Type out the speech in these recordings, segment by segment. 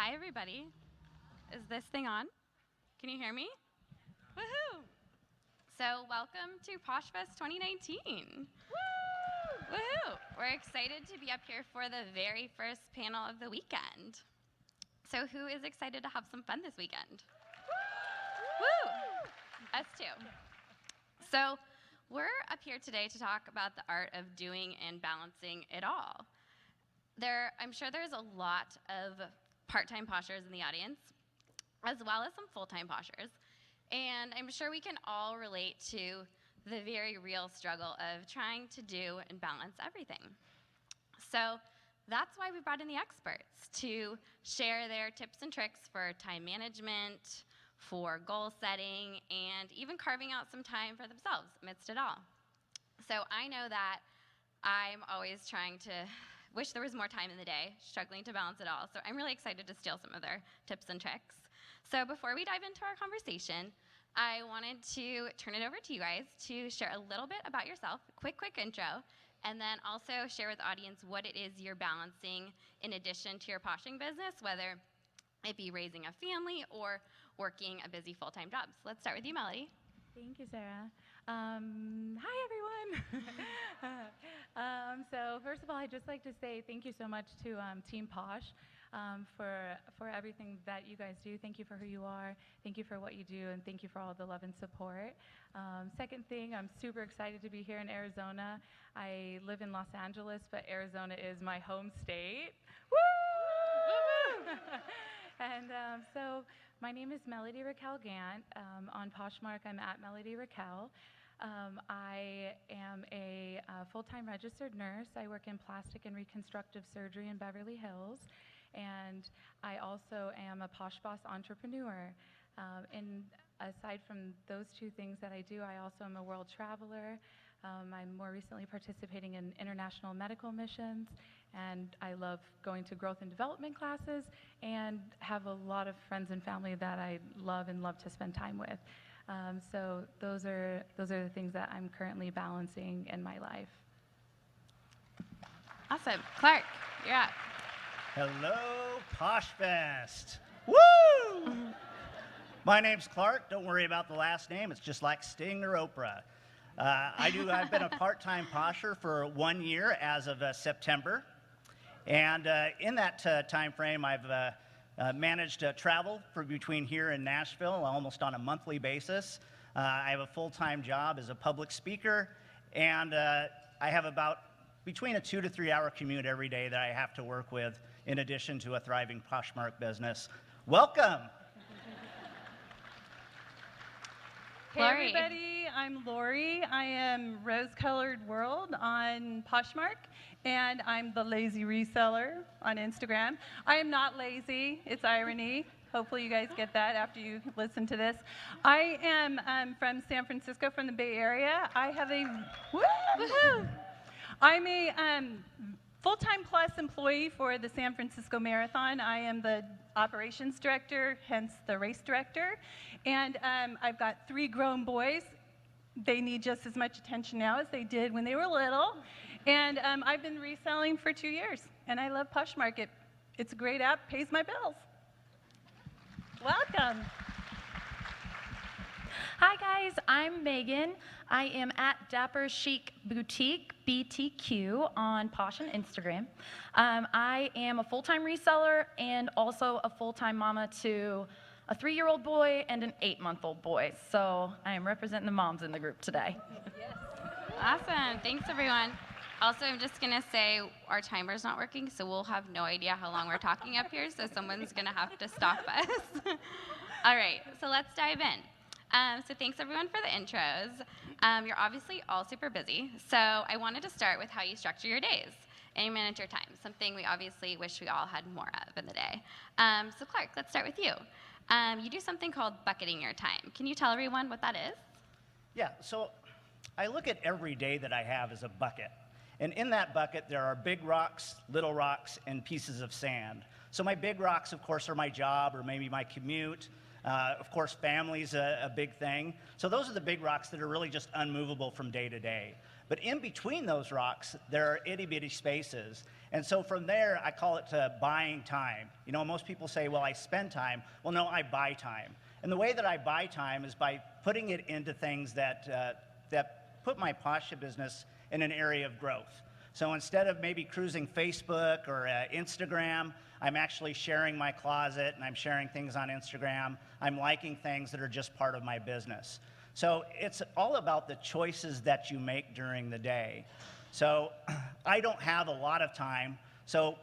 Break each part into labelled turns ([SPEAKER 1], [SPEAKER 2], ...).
[SPEAKER 1] Hi, everybody. Is this thing on? Can you hear me? Woohoo! So, welcome to Poshfest 2019. Woo! Woohoo! We're excited to be up here for the very first panel of the weekend. So, who is excited to have some fun this weekend? Woo! Us too. So, we're up here today to talk about the art of doing and balancing it all. I'm sure there's a lot of part-time poshers in the audience, as well as some full-time poshers. And I'm sure we can all relate to the very real struggle of trying to do and balance everything. So that's why we brought in the experts to share their tips and tricks for time management, for goal setting, and even carving out some time for themselves amidst it all. So I know that I'm always trying to wish there was more time in the day, struggling to balance it all. So I'm really excited to steal some of their tips and tricks. So before we dive into our conversation, I wanted to turn it over to you guys to share a little bit about yourself, quick intro, and then also share with the audience what it is you're balancing in addition to your poshing business, whether it be raising a family or working a busy full-time job. So let's start with you, Melody.
[SPEAKER 2] Thank you, Sarah. Hi, everyone. So first of all, I'd just like to say thank you so much to Team Posh for everything that you guys do. Thank you for who you are. Thank you for what you do, and thank you for all the love and support. Second thing, I'm super excited to be here in Arizona. I live in Los Angeles, but Arizona is my home state. Woo! And so my name is Melody Raquel Gant. On Poshmark, I'm at Melody Raquel. I am a full-time registered nurse. I work in plastic and reconstructive surgery in Beverly Hills. And I also am a Posh Boss entrepreneur. And aside from those two things that I do, I also am a world traveler. I'm more recently participating in international medical missions, and I love going to growth and development classes, and have a lot of friends and family that I love to spend time with. So those are the things that I'm currently balancing in my life.
[SPEAKER 1] Awesome. Clark, you're up.
[SPEAKER 3] Hello, Poshfest. Woo! My name's Clark. Don't worry about the last name. It's just like Sting or Oprah. I've been a part-time posher for 1 year as of September. And in that time frame, I've managed to travel between here and Nashville almost on a monthly basis. I have a full-time job as a public speaker, and I have about between a 2 to 3 hour commute every day that I have to work with, in addition to a thriving Poshmark business. Welcome.
[SPEAKER 4] Hey everybody, I'm Lori. I am Rose Colored World on Poshmark, and I'm the lazy reseller on Instagram. I am not lazy, it's irony. Hopefully you guys get that after you listen to this. I am from San Francisco, from the Bay Area. I have I'm a full-time plus employee for the San Francisco Marathon. I am the operations director, hence the race director. And I've got 3 grown boys. They need just as much attention now as they did when they were little. And I've been reselling for 2 years, and I love Poshmark. It's a great app, pays my bills. Welcome.
[SPEAKER 5] Hi guys, I'm Megan. I am at Dapper Chic Boutique, BTQ, on Posh and Instagram. I am a full-time reseller and also a full-time mama to a 3-year-old boy and an 8-month-old boy. So I am representing the moms in the group today.
[SPEAKER 1] Yes. Awesome. Thanks, everyone. Also, I'm just going to say our timer's not working, so we'll have no idea how long we're talking up here, so someone's going to have to stop us. All right, so let's dive in. So thanks, everyone, for the intros. You're obviously all super busy, so I wanted to start with how you structure your days and you manage your time, something we obviously wish we all had more of in the day. So Clark, let's start with you. You do something called bucketing your time. Can you tell everyone what that is?
[SPEAKER 3] Yeah, so I look at every day that I have as a bucket. And in that bucket, there are big rocks, little rocks, and pieces of sand. So my big rocks, of course, are my job or maybe my commute. Of course, family's a big thing. So those are the big rocks that are really just unmovable from day to day. But in between those rocks, there are itty-bitty spaces. And so from there, I call it buying time. You know, most people say, well, I spend time. Well, no, I buy time. And the way that I buy time is by putting it into things that put my Posh business in an area of growth. So instead of maybe cruising Facebook or Instagram, I'm actually sharing my closet and I'm sharing things on Instagram. I'm liking things that are just part of my business. So it's all about the choices that you make during the day. So I don't have a lot of time. So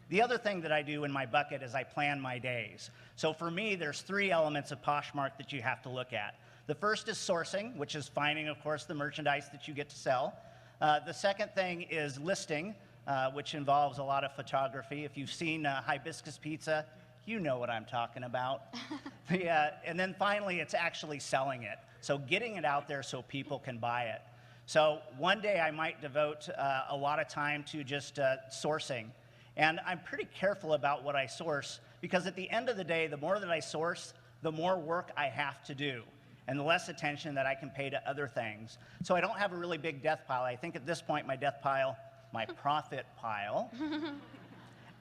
[SPEAKER 3] the other thing that I do in my bucket is I plan my days. So for me, there's 3 elements of Poshmark that you have to look at. The first is sourcing, which is finding, of course, the merchandise that you get to sell. The second thing is listing, which involves a lot of photography. If you've seen Hibiscus Pizza, you know what I'm talking about. And then finally, it's actually selling it. So getting it out there so people can buy it. So one day I might devote a lot of time to just sourcing. And I'm pretty careful about what I source because at the end of the day, the more that I source, the more work I have to do and the less attention that I can pay to other things. So I don't have a really big death pile. I think at this point, my death pile, my profit pile,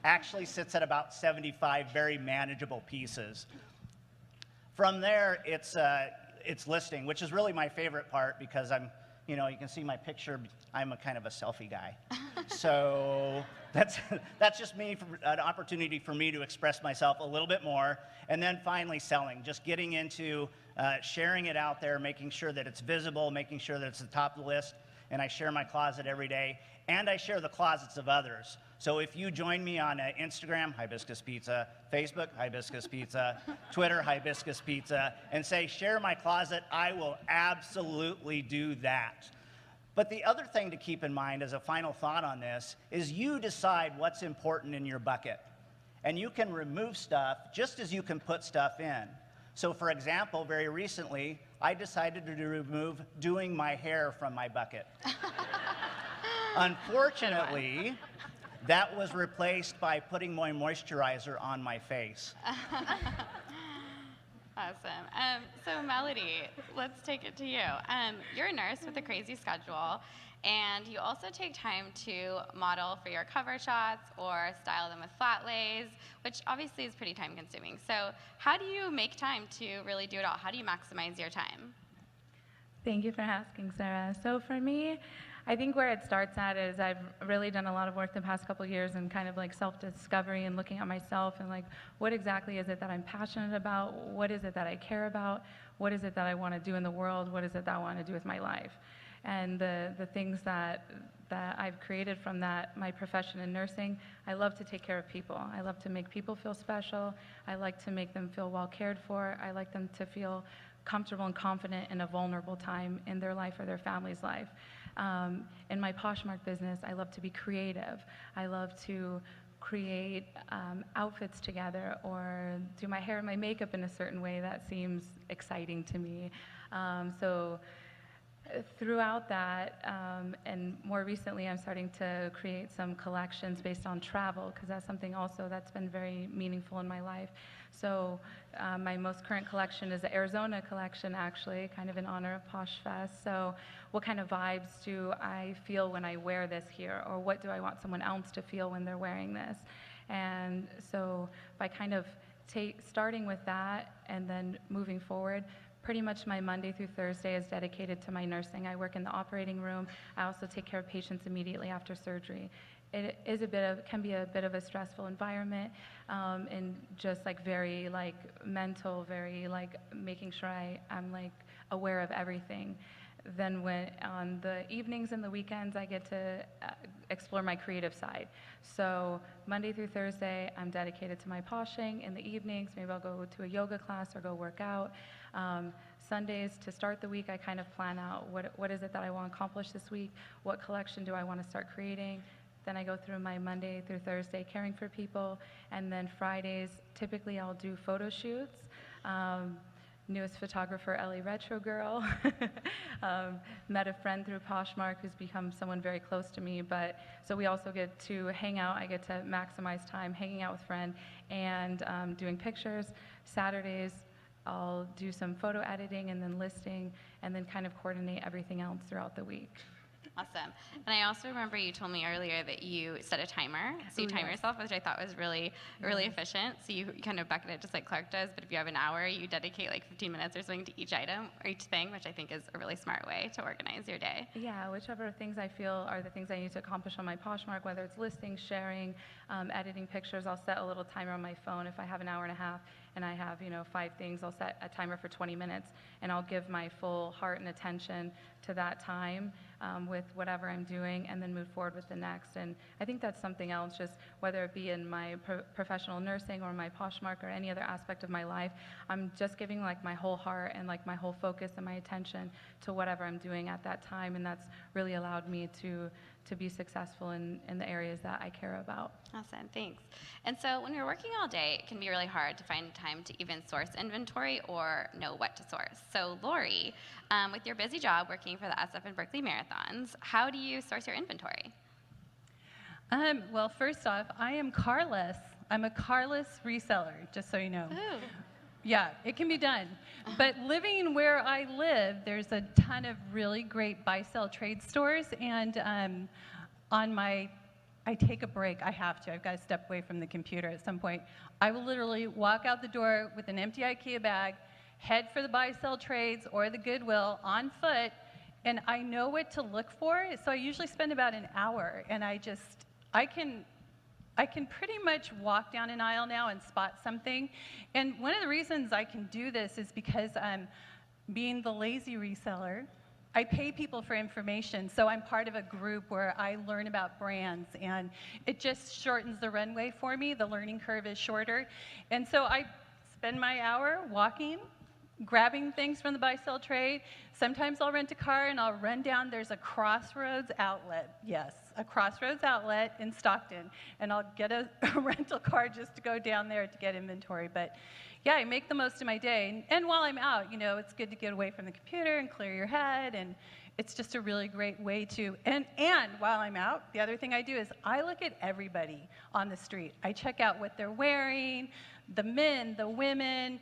[SPEAKER 3] actually sits at about 75 very manageable pieces. From there, it's listing, which is really my favorite part because you can see my picture. I'm a kind of a selfie guy. So that's just me, an opportunity for me to express myself a little bit more. And then finally selling, just getting into sharing it out there, making sure that it's visible, making sure that it's at the top of the list. And I share my closet every day, and I share the closets of others. So if you join me on Instagram, Hibiscus Pizza, Facebook, Hibiscus Pizza, Twitter, Hibiscus Pizza, and say, share my closet, I will absolutely do that. But the other thing to keep in mind as a final thought on this is you decide what's important in your bucket. And you can remove stuff just as you can put stuff in. So for example, very recently, I decided to remove doing my hair from my bucket. Unfortunately, that was replaced by putting my moisturizer on my face.
[SPEAKER 1] Awesome. So Melody, let's take it to you. You're a nurse with a crazy schedule, and you also take time to model for your cover shots or style them with flat lays, which obviously is pretty time consuming. So how do you make time to really do it all? How do you maximize your time?
[SPEAKER 2] Thank you for asking, Sarah. So for me, I think where it starts at is I've really done a lot of work the past couple of years and kind of like self-discovery and looking at myself and like what exactly is it that I'm passionate about? What is it that I care about? What is it that I want to do in the world? What is it that I want to do with my life? And the things that I've created from that, my profession in nursing, I love to take care of people. I love to make people feel special. I like to make them feel well cared for. I like them to feel comfortable and confident in a vulnerable time in their life or their family's life. In my Poshmark business, I love to be creative. I love to create outfits together or do my hair and my makeup in a certain way that seems exciting to me. So throughout that, and more recently, I'm starting to create some collections based on travel because that's something also that's been very meaningful in my life. So my most current collection is the Arizona collection, actually, kind of in honor of Poshfest. So what kind of vibes do I feel when I wear this here? Or what do I want someone else to feel when they're wearing this? And so by kind of starting with that and then moving forward, pretty much my Monday through Thursday is dedicated to my nursing. I work in the operating room. I also take care of patients immediately after surgery. It is can be a bit of a stressful environment, and just like very like mental, very like making sure I'm like aware of everything. Then when on the evenings and the weekends, I get to explore my creative side. So Monday through Thursday, I'm dedicated to my poshing. In the evenings, maybe I'll go to a yoga class or go work out. Sundays, to start the week, I kind of plan out what is it that I want to accomplish this week, what collection do I want to start creating. Then I go through my Monday through Thursday caring for people, and then Fridays, typically I'll do photo shoots. Newest photographer, Ellie Retro Girl. Met a friend through Poshmark who's become someone very close to me, so we also get to hang out. I get to maximize time hanging out with friends and doing pictures. Saturdays, I'll do some photo editing and then listing, and then kind of coordinate everything else throughout the week.
[SPEAKER 1] Awesome. And I also remember you told me earlier that you set a timer. So you
[SPEAKER 2] Ooh,
[SPEAKER 1] time
[SPEAKER 2] yes.
[SPEAKER 1] yourself, which I thought was really efficient. So you kind of bucket it just like Clark does, but if you have an hour, you dedicate like 15 minutes or something to each item or each thing, which I think is a really smart way to organize your day.
[SPEAKER 2] Yeah, whichever things I feel are the things I need to accomplish on my Poshmark, whether it's listing, sharing, editing pictures, I'll set a little timer on my phone. If I have an hour and a half and I have, 5 things, I'll set a timer for 20 minutes, and I'll give my full heart and attention to that time with whatever I'm doing, and then move forward with the next. And I think that's something else, just whether it be in my professional nursing or my Poshmark or any other aspect of my life, I'm just giving like my whole heart and like my whole focus and my attention to whatever I'm doing at that time, and that's really allowed me to be successful in the areas that I care about.
[SPEAKER 1] Awesome, thanks. And so when you're working all day, it can be really hard to find time to even source inventory or know what to source. So Lori, with your busy job working for the SF and Berkeley Marathons, how do you source your inventory?
[SPEAKER 4] Well, first off, I am carless. I'm a carless reseller, just so you know.
[SPEAKER 1] Ooh.
[SPEAKER 4] Yeah, it can be done. But living where I live, there's a ton of really great buy-sell trade stores, and I take a break. I have to. I've got to step away from the computer at some point. I will literally walk out the door with an empty IKEA bag, head for the buy-sell trades or the Goodwill on foot, and I know what to look for. So I usually spend about an hour, and I can pretty much walk down an aisle now and spot something. And one of the reasons I can do this is because being the lazy reseller, I pay people for information. So I'm part of a group where I learn about brands, and it just shortens the runway for me. The learning curve is shorter. And so I spend my hour walking, grabbing things from the buy-sell trade. Sometimes I'll rent a car and I'll run down. There's a Crossroads outlet. Yes, a Crossroads outlet in Stockton. And I'll get a rental car just to go down there to get inventory. But yeah, I make the most of my day. And while I'm out, it's good to get away from the computer and clear your head. And it's just a really great way to, and while I'm out, the other thing I do is I look at everybody on the street. I check out what they're wearing, the men, the women,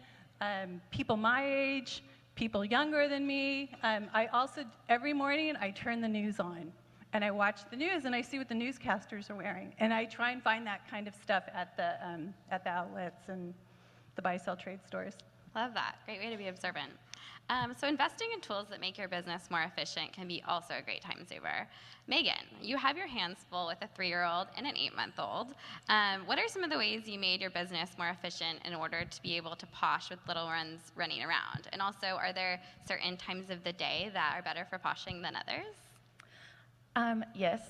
[SPEAKER 4] people my age, people younger than me. I also, every morning, I turn the news on, and I watch the news, and I see what the newscasters are wearing, and I try and find that kind of stuff at the outlets and the buy-sell trade stores.
[SPEAKER 1] Love that. Great way to be observant. So investing in tools that make your business more efficient can be also a great time saver. Megan, you have your hands full with a 3-year-old and an 8-month-old. What are some of the ways you made your business more efficient in order to be able to posh with little ones running around? And also, are there certain times of the day that are better for poshing than others?
[SPEAKER 5] Yes.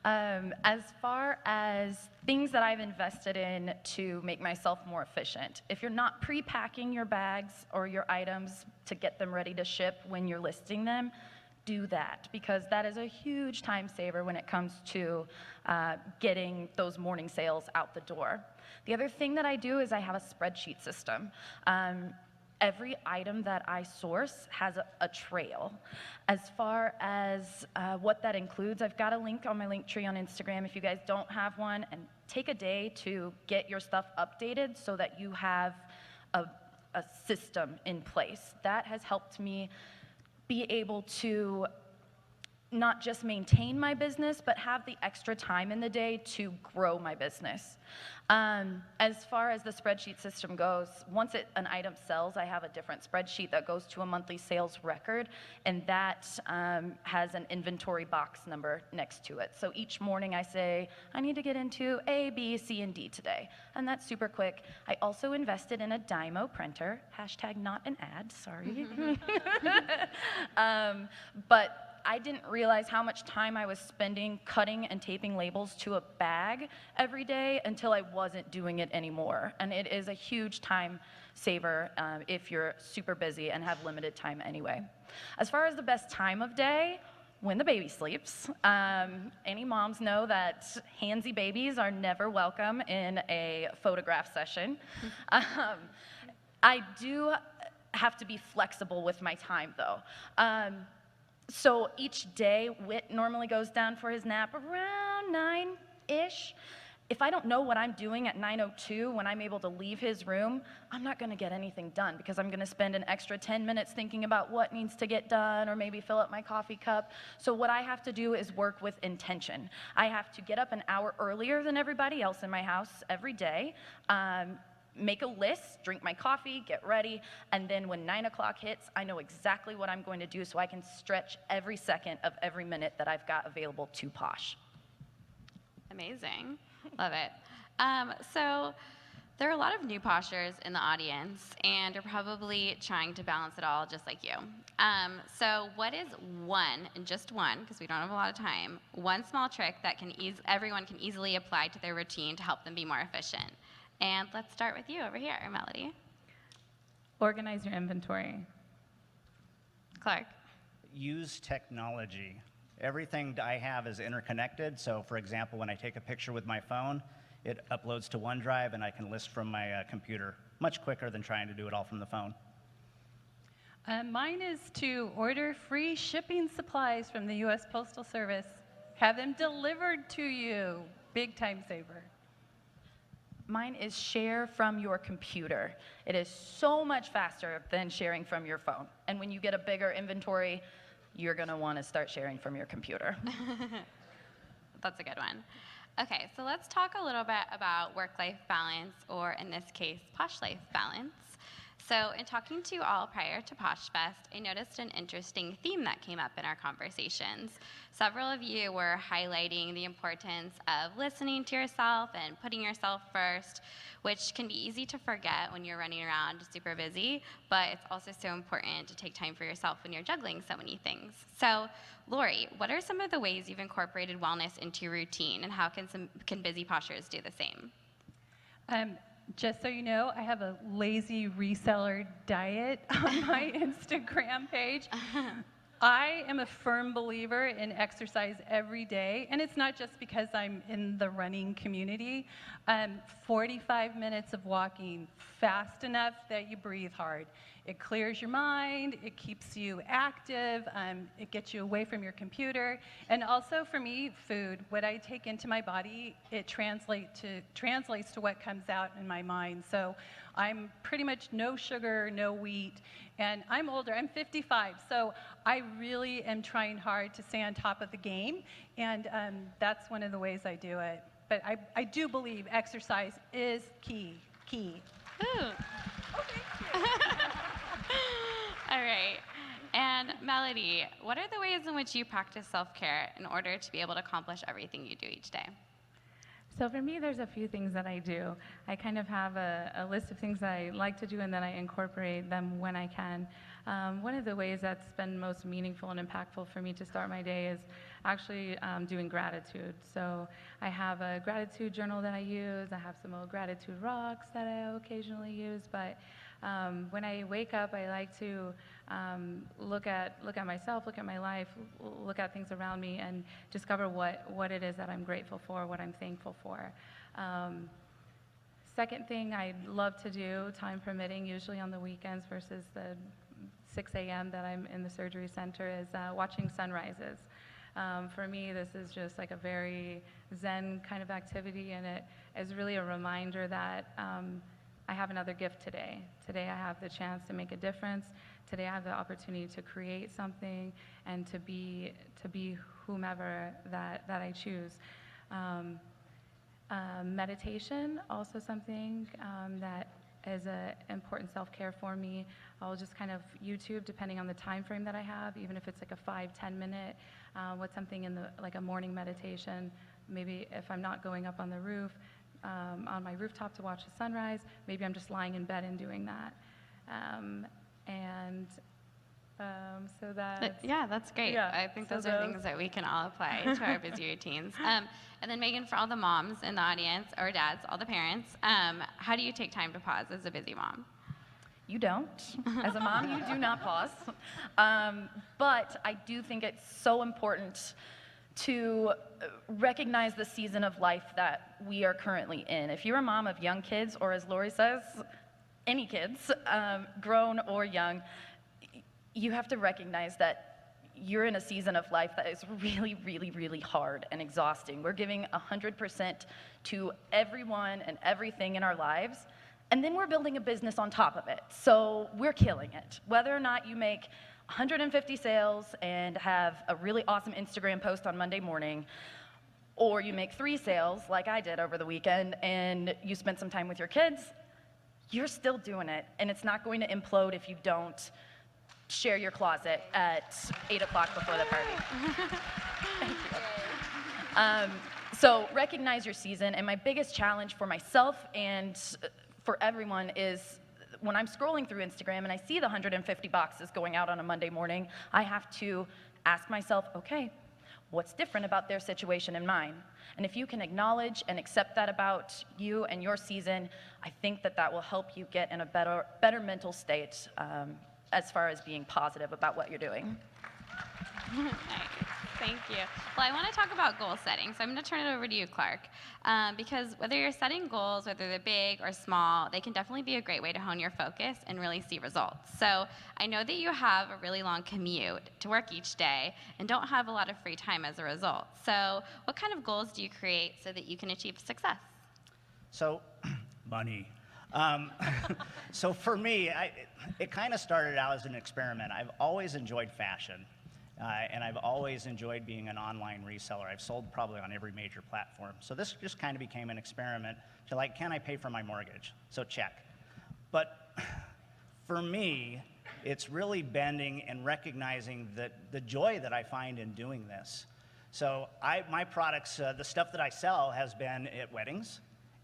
[SPEAKER 5] As far as things that I've invested in to make myself more efficient, if you're not pre-packing your bags or your items to get them ready to ship when you're listing them, do that, because that is a huge time saver when it comes to getting those morning sales out the door. The other thing that I do is I have a spreadsheet system. Every item that I source has a trail. As far as what that includes, I've got a link on my link tree on Instagram if you guys don't have one, and take a day to get your stuff updated so that you have a system in place. That has helped me be able to not just maintain my business, but have the extra time in the day to grow my business. As far as the spreadsheet system goes, once an item sells, I have a different spreadsheet that goes to a monthly sales record, and that has an inventory box number next to it. So each morning I say, I need to get into A, B, C, and D today, and that's super quick. I also invested in a Dymo printer, hashtag not an ad, sorry. But I didn't realize how much time I was spending cutting and taping labels to a bag every day until I wasn't doing it anymore. And it is a huge time saver if you're super busy and have limited time anyway. As far as the best time of day, when the baby sleeps. Any moms know that handsy babies are never welcome in a photograph session. I do have to be flexible with my time though. So each day, Whit normally goes down for his nap around 9-ish, if I don't know what I'm doing at 9:02 when I'm able to leave his room, I'm not gonna get anything done because I'm gonna spend an extra 10 minutes thinking about what needs to get done or maybe fill up my coffee cup. So what I have to do is work with intention. I have to get up an hour earlier than everybody else in my house every day, make a list, drink my coffee, get ready, and then when 9 o'clock hits, I know exactly what I'm going to do so I can stretch every second of every minute that I've got available to Posh.
[SPEAKER 1] Amazing. Love it. So there are a lot of new Poshers in the audience, and you're probably trying to balance it all just like you. So what is one, and just one, because we don't have a lot of time, one small trick that everyone can easily apply to their routine to help them be more efficient? And let's start with you over here, Melody.
[SPEAKER 2] Organize your inventory.
[SPEAKER 1] Clark.
[SPEAKER 3] Use technology. Everything I have is interconnected, so for example, when I take a picture with my phone, it uploads to OneDrive and I can list from my computer much quicker than trying to do it all from the phone.
[SPEAKER 4] Mine is to order free shipping supplies from the U.S. Postal Service. Have them delivered to you. Big time saver.
[SPEAKER 5] Mine is share from your computer. It is so much faster than sharing from your phone. And when you get a bigger inventory, you're gonna wanna start sharing from your computer.
[SPEAKER 1] That's a good one. Okay, so let's talk a little bit about work-life balance, or in this case, posh life balance. So in talking to you all prior to Poshfest, I noticed an interesting theme that came up in our conversations. Several of you were highlighting the importance of listening to yourself and putting yourself first, which can be easy to forget when you're running around super busy, but it's also so important to take time for yourself when you're juggling so many things. So Lori, what are some of the ways you've incorporated wellness into your routine, and how can busy Poshers do the same?
[SPEAKER 4] Just so you know, I have a lazy reseller diet on my Instagram page. I am a firm believer in exercise every day, and it's not just because I'm in the running community. 45 minutes of walking fast enough that you breathe hard. It clears your mind, it keeps you active, it gets you away from your computer, and also for me, food. What I take into my body, it translates to what comes out in my mind. So I'm pretty much no sugar, no wheat, and I'm older, I'm 55, so I really am trying hard to stay on top of the game, and that's one of the ways I do it. But I do believe exercise is key.
[SPEAKER 1] Ooh. All right. And Melody, what are the ways in which you practice self-care in order to be able to accomplish everything you do each day?
[SPEAKER 2] So for me, there's a few things that I do. I kind of have a list of things that I like to do, and then I incorporate them when I can. One of the ways that's been most meaningful and impactful for me to start my day is actually doing gratitude. So I have a gratitude journal that I use. I have some old gratitude rocks that I occasionally use. But when I wake up, I like to look at myself, look at my life, look at things around me, and discover what it is that I'm grateful for, what I'm thankful for. Second thing I love to do, time permitting, usually on the weekends versus the 6 a.m. that I'm in the surgery center, is watching sunrises. For me, this is just like a very zen kind of activity, and it is really a reminder that I have another gift today. Today I have the chance to make a difference. Today I have the opportunity to create something and to be whomever that I choose. Meditation, also something that is an important self-care for me. I'll just kind of YouTube, depending on the time frame that I have, even if it's like a 5-10 minute, what's something in like a morning meditation. Maybe if I'm not going up on the roof, on my rooftop to watch the sunrise, maybe I'm just lying in bed and doing that. So that's...
[SPEAKER 1] Yeah, that's great.
[SPEAKER 2] Yeah,
[SPEAKER 1] I think
[SPEAKER 2] so
[SPEAKER 1] those are things that we can all apply to our busy routines. And then Megan, for all the moms in the audience, or dads, all the parents, how do you take time to pause as a busy mom?
[SPEAKER 5] You don't. As a mom, you do not pause. But I do think it's so important to recognize the season of life that we are currently in. If you're a mom of young kids, or as Lori says, any kids, grown or young, you have to recognize that you're in a season of life that is really, really, really hard and exhausting. We're giving 100% to everyone and everything in our lives, and then we're building a business on top of it. So we're killing it. Whether or not you make 150 sales and have a really awesome Instagram post on Monday morning, or you make 3 sales like I did over the weekend and you spend some time with your kids, you're still doing it, and it's not going to implode if you don't share your closet at 8 o'clock before the party. Thank you. So recognize your season, and my biggest challenge for myself and for everyone is when I'm scrolling through Instagram and I see the 150 boxes going out on a Monday morning, I have to ask myself, okay, what's different about their situation and mine? And if you can acknowledge and accept that about you and your season, I think that that will help you get in a better mental state as far as being positive about what you're doing.
[SPEAKER 1] Nice. Thank you. Well, I want to talk about goal setting, so I'm going to turn it over to you, Clark, because whether you're setting goals, whether they're big or small, they can definitely be a great way to hone your focus and really see results. So I know that you have a really long commute to work each day and don't have a lot of free time as a result. So what kind of goals do you create so that you can achieve success?
[SPEAKER 3] So, money. So for me, it kind of started out as an experiment. I've always enjoyed fashion. And I've always enjoyed being an online reseller. I've sold probably on every major platform. So this just kind of became an experiment to like, can I pay for my mortgage? So check. But for me, it's really bending and recognizing that the joy that I find in doing this. So my products, the stuff that I sell has been at weddings,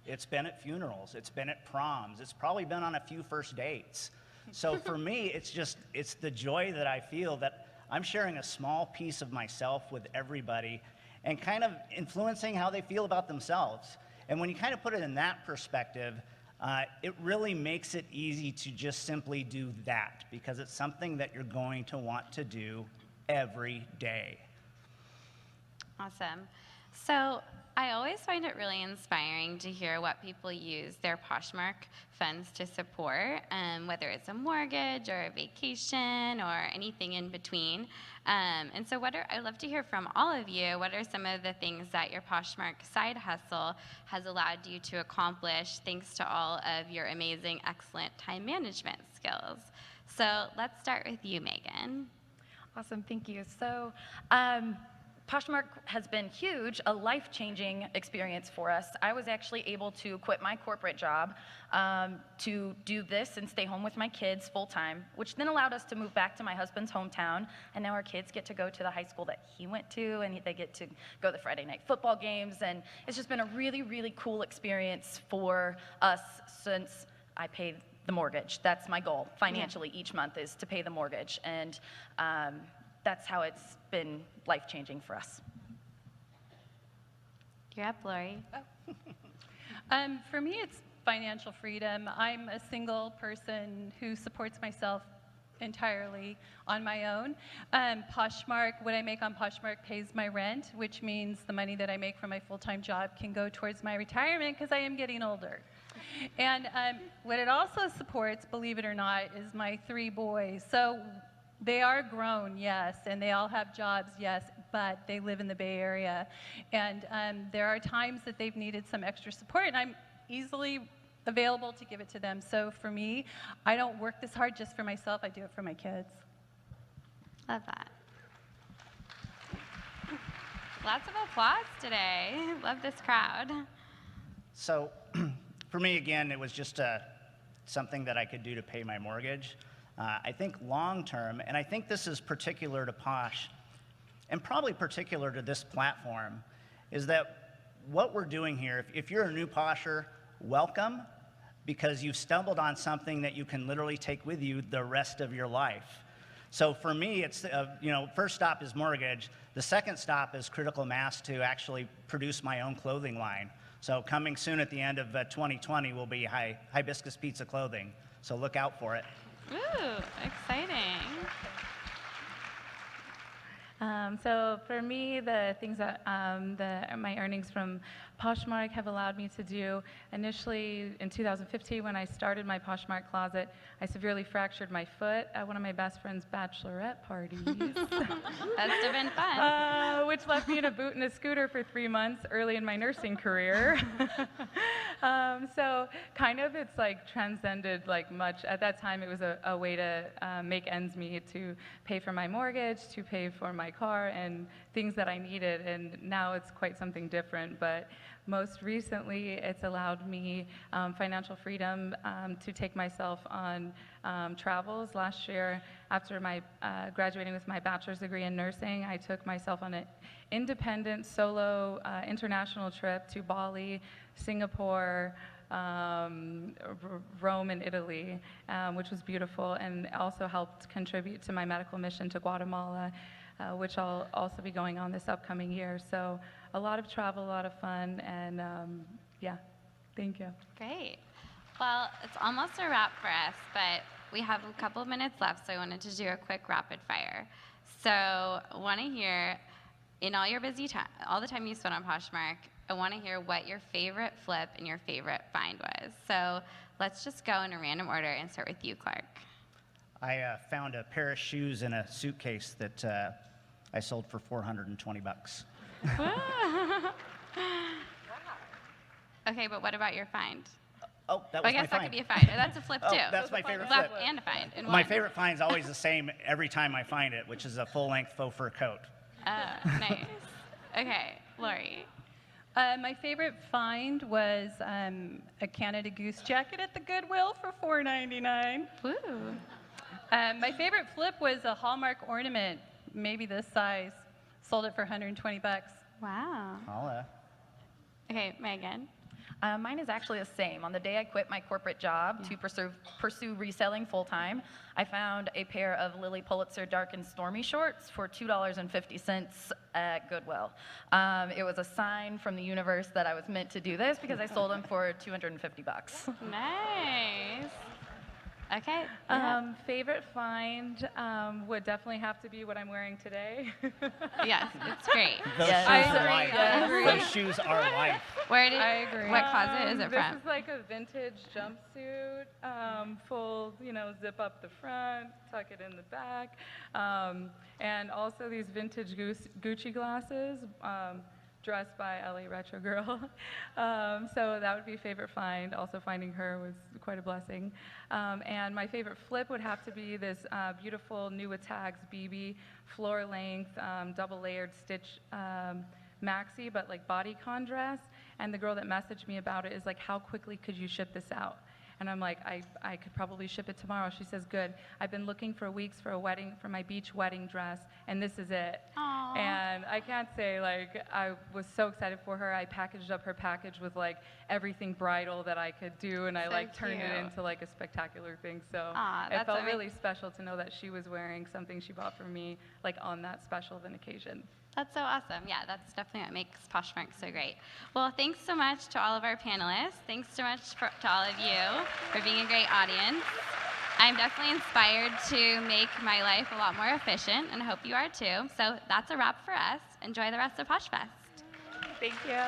[SPEAKER 3] it's been at funerals, it's been at proms, it's probably been on a few first dates. So for me, it's the joy that I feel that I'm sharing a small piece of myself with everybody and kind of influencing how they feel about themselves. And when you kind of put it in that perspective, it really makes it easy to just simply do that because it's something that you're going to want to do every day.
[SPEAKER 1] Awesome. So I always find it really inspiring to hear what people use their Poshmark funds to support, whether it's a mortgage or a vacation or anything in between. And so I'd love to hear from all of you, what are some of the things that your Poshmark side hustle has allowed you to accomplish thanks to all of your amazing, excellent time management skills? So let's start with you, Megan.
[SPEAKER 5] Awesome, thank you. So Poshmark has been huge, a life-changing experience for us. I was actually able to quit my corporate job to do this and stay home with my kids full-time, which then allowed us to move back to my husband's hometown, and now our kids get to go to the high school that he went to, and they get to go to the Friday night football games, and it's just been a really, really cool experience for us since I paid the mortgage. That's my goal financially each month is to pay the mortgage, and that's how it's been life-changing for us.
[SPEAKER 1] You're up, Lori.
[SPEAKER 4] For me, it's financial freedom. I'm a single person who supports myself entirely on my own. Poshmark, what I make on Poshmark pays my rent, which means the money that I make from my full-time job can go towards my retirement because I am getting older. And what it also supports, believe it or not, is my 3 boys. So they are grown, yes, and they all have jobs, yes, but they live in the Bay Area. And there are times that they've needed some extra support, and I'm easily available to give it to them. So for me, I don't work this hard just for myself, I do it for my kids.
[SPEAKER 1] Love that. Lots of applause today. Love this crowd.
[SPEAKER 3] So for me, again, it was just something that I could do to pay my mortgage. I think long term, and I think this is particular to Posh, and probably particular to this platform, is that what we're doing here, if you're a new Posher, welcome, because you've stumbled on something that you can literally take with you the rest of your life. So for me, it's, first stop is mortgage. The second stop is critical mass to actually produce my own clothing line. So coming soon at the end of 2020 will be Hibiscus Pizza Clothing. So look out for it.
[SPEAKER 1] Ooh, exciting.
[SPEAKER 2] So for me, the things that my earnings from Poshmark have allowed me to do, initially in 2015 when I started my Poshmark closet, I severely fractured my foot at one of my best friend's bachelorette parties.
[SPEAKER 1] Must have been fun.
[SPEAKER 2] Which left me in a boot and a scooter for 3 months early in my nursing career. So kind of it's like transcended like much. At that time it was a way to make ends meet, to pay for my mortgage, to pay for my car and things that I needed, and now it's quite something different. But most recently it's allowed me financial freedom to take myself on travels. Last year, after my graduating with my bachelor's degree in nursing, I took myself on an independent solo international trip to Bali, Singapore, Rome and Italy, which was beautiful, and also helped contribute to my medical mission to Guatemala, which I'll also be going on this upcoming year. So a lot of travel, a lot of fun, and yeah, thank you.
[SPEAKER 1] Great. Well, it's almost a wrap for us, but we have a couple of minutes left, so I wanted to do a quick rapid fire. So I want to hear, in all your busy time, all the time you spent on Poshmark, I want to hear what your favorite flip and your favorite find was. So let's just go in a random order and start with you, Clark.
[SPEAKER 3] I found a pair of shoes in a suitcase that I sold for $420.
[SPEAKER 1] Okay, but what about your find?
[SPEAKER 3] Oh, that
[SPEAKER 1] I
[SPEAKER 3] was my
[SPEAKER 1] guess that
[SPEAKER 3] find.
[SPEAKER 1] could be a find. Or that's a flip
[SPEAKER 3] Oh,
[SPEAKER 1] too.
[SPEAKER 3] that's my favorite
[SPEAKER 1] Flip
[SPEAKER 3] flip.
[SPEAKER 1] and a find in
[SPEAKER 3] My
[SPEAKER 1] one.
[SPEAKER 3] favorite find's always the same every time I find it, which is a full-length faux fur coat.
[SPEAKER 1] Nice. Okay, Lori.
[SPEAKER 4] My favorite find was a Canada Goose jacket at the Goodwill for $4.99.
[SPEAKER 1] Woo.
[SPEAKER 4] My favorite flip was a Hallmark ornament, maybe this size. Sold it for $120.
[SPEAKER 1] Wow.
[SPEAKER 3] Holla.
[SPEAKER 1] Okay, Megan.
[SPEAKER 5] Mine is actually the same. On the day I quit my corporate job to pursue reselling full-time, I found a pair of Lily Pulitzer dark and stormy shorts for $2.50 at Goodwill. It was a sign from the universe that I was meant to do this because I sold them for $250.
[SPEAKER 1] Nice. Okay.
[SPEAKER 2] Favorite find would definitely have to be what I'm wearing today.
[SPEAKER 1] Yes, it's great.
[SPEAKER 3] Those
[SPEAKER 5] Yes.
[SPEAKER 3] shoes
[SPEAKER 2] I
[SPEAKER 3] are
[SPEAKER 2] agree,
[SPEAKER 3] life.
[SPEAKER 2] I agree.
[SPEAKER 3] Those shoes are life.
[SPEAKER 1] Where did?
[SPEAKER 2] I agree.
[SPEAKER 1] What closet is it
[SPEAKER 2] this
[SPEAKER 1] from?
[SPEAKER 2] is like a vintage jumpsuit, full, zip up the front, tuck it in the back, and also these vintage Gucci glasses, dressed by LA Retro Girl. So that would be favorite find. Also finding her was quite a blessing. And my favorite flip would have to be this beautiful New Tags BB floor length, double layered stitch maxi, but like bodycon dress. And the girl that messaged me about it is like, how quickly could you ship this out? And I'm like, I could probably ship it tomorrow. She says, good. I've been looking for weeks for a wedding, for my beach wedding dress, and this is it.
[SPEAKER 1] Aww.
[SPEAKER 2] And I can't say, like, I was so excited for her. I packaged up her package with, like, everything bridal that I could do, and I,
[SPEAKER 1] So
[SPEAKER 2] like, turned it
[SPEAKER 1] cute.
[SPEAKER 2] into, like, a spectacular thing. So
[SPEAKER 1] Aw,
[SPEAKER 2] it
[SPEAKER 1] that's
[SPEAKER 2] felt
[SPEAKER 1] amazing.
[SPEAKER 2] really special to know that she was wearing something she bought for me, like, on that special of an occasion.
[SPEAKER 1] That's so awesome. Yeah, that's definitely what makes Poshmark so great. Well, thanks so much to all of our panelists. Thanks so much to all of you for being a great audience. I'm definitely inspired to make my life a lot more efficient, and I hope you are too. So that's a wrap for us. Enjoy the rest of Poshfest.
[SPEAKER 2] Thank you.